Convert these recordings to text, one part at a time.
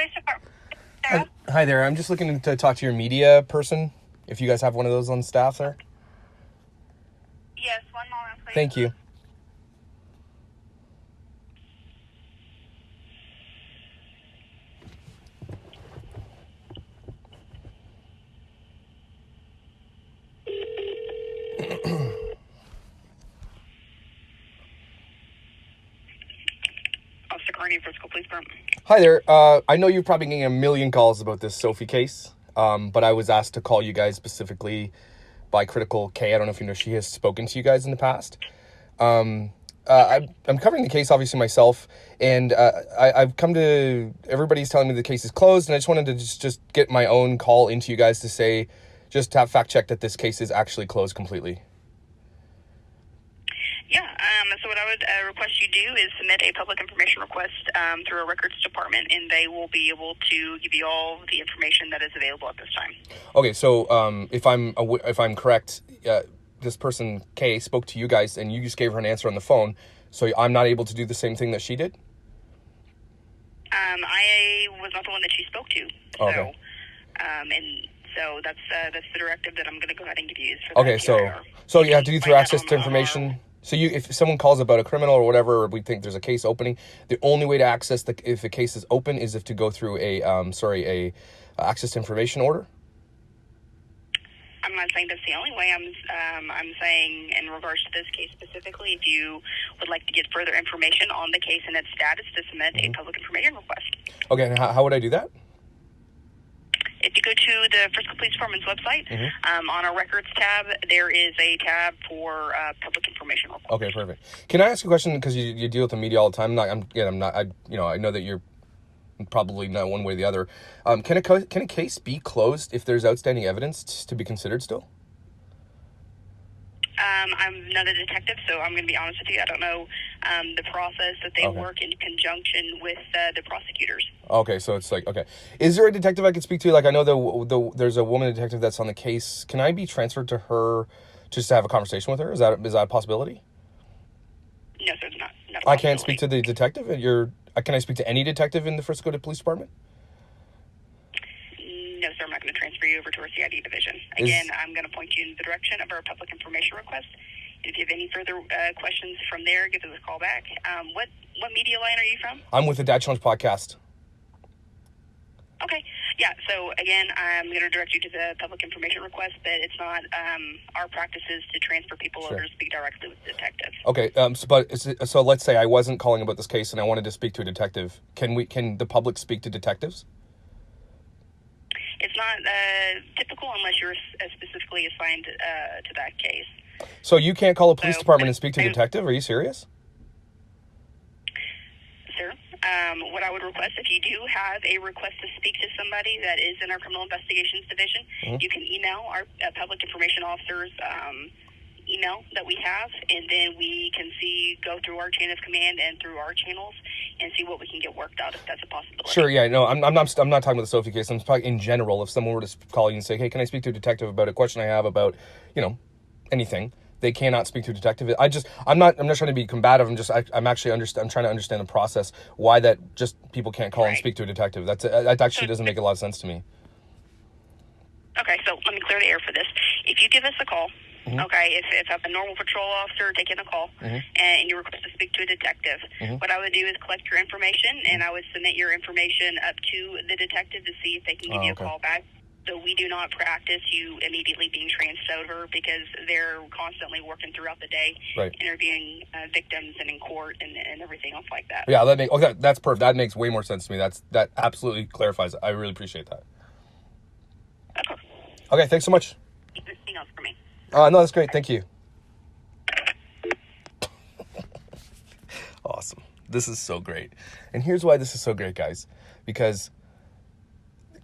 Police Department. Hi there. I'm just looking to talk to your media person, if you guys have one of those on staff there. Yes, one moment, please. Thank you. Officer Carney, Frisco Police Department. Hi there. I know you're probably getting a million calls about this Sophie case, but I was asked to call you guys specifically by Critical K. I don't know if you know, she has spoken to you guys in the past. I'm covering the case, obviously, myself, and I've come to, everybody's telling me the case is closed, and I just wanted to just get my own call into you guys to say, just to have fact check that this case is actually closed completely. Yeah, so what I would request you do is submit a public information request through our records department, and they will be able to give you all the information that is available at this time. Okay, so if I'm correct, this person Kay spoke to you guys, and you just gave her an answer on the phone. So I'm not able to do the same thing that she did. I was not the one that she spoke to. So, okay. And so that's the directive that I'm going to go ahead and give you. For okay, so you have to do through access to information. So if someone calls about a criminal or whatever, or we think there's a case opening, the only way to access if the case is open is if to go through a access to information order. I'm not saying that's the only way. I'm saying in regards to this case specifically, if you would like to get further information on the case and its status, to submit a public information request. Okay, and how would I do that? If you go to the Frisco Police Department's website, on our records tab, there is a tab for public information request. Okay, perfect. Can I ask you a question, because you deal with the media all the time? I know that you're probably not one way or the other. Can a case be closed if there's outstanding evidence to be considered still? I'm not a detective, so I'm going to be honest with you. I don't know the process that they work in conjunction with the prosecutors. Okay, so it's like, okay. Is there a detective I could speak to? Like, I know there's a woman detective that's on the case. Can I be transferred to her just to have a conversation with her? Is that a possibility? No, sir, it's not a I can't speak to the detective? Can I speak to any detective in the Frisco Police Department? No, sir, I'm not going to transfer you over to our CID division. Again, I'm going to point you in the direction of our public information request. And if you have any further questions from there, give us a call back. What media line are you from? I'm with the Dad Challenge podcast. Okay. Yeah, so again, I'm going to direct you to the public information request, but it's not our practices to transfer people over to speak directly with the detective. Okay, so let's say I wasn't calling about this case and I wanted to speak to a detective. Can the public speak to detectives? It's not typical unless you're specifically assigned to that case. So you can't call a police department and speak to a detective? Are you serious? Sir, what I would request, if you do have a request to speak to somebody that is in our criminal investigations division, you can email our public information officer's email that we have, and then we can go through our chain of command and through our channels and see what we can get worked out, if that's a possibility. Sure, yeah, no, I'm not talking about the Sophie case. I'm talking in general. If someone were to call you and say, hey, can I speak to a detective about a question I have about, anything, they cannot speak to a detective. I'm not trying to be combative. I'm trying to understand the process, why that just people can't call and speak to a detective. That actually doesn't make a lot of sense to me. Okay, so let me clear the air for this. If you give us a call, okay, if I'm a normal patrol officer taking a call and you request to speak to a detective, what I would do is collect your information, and I would submit your information up to the detective to see if they can give you a call back. So we do not practice you immediately being transferred over, because they're constantly working throughout the day, interviewing victims and in court and everything else like that. Yeah, that's perfect. That makes way more sense to me. That absolutely clarifies it. I really appreciate that. Okay, thanks so much. Anything else for me? No, that's great. Thank you. Awesome. This is so great. And here's why this is so great, guys. Because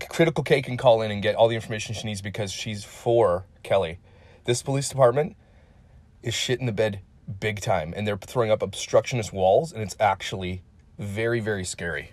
Critical K can call in and get all the information she needs because she's for Kelly. This police department is shit in the bed big time. And they're throwing up obstructionist walls. And it's actually very, very scary.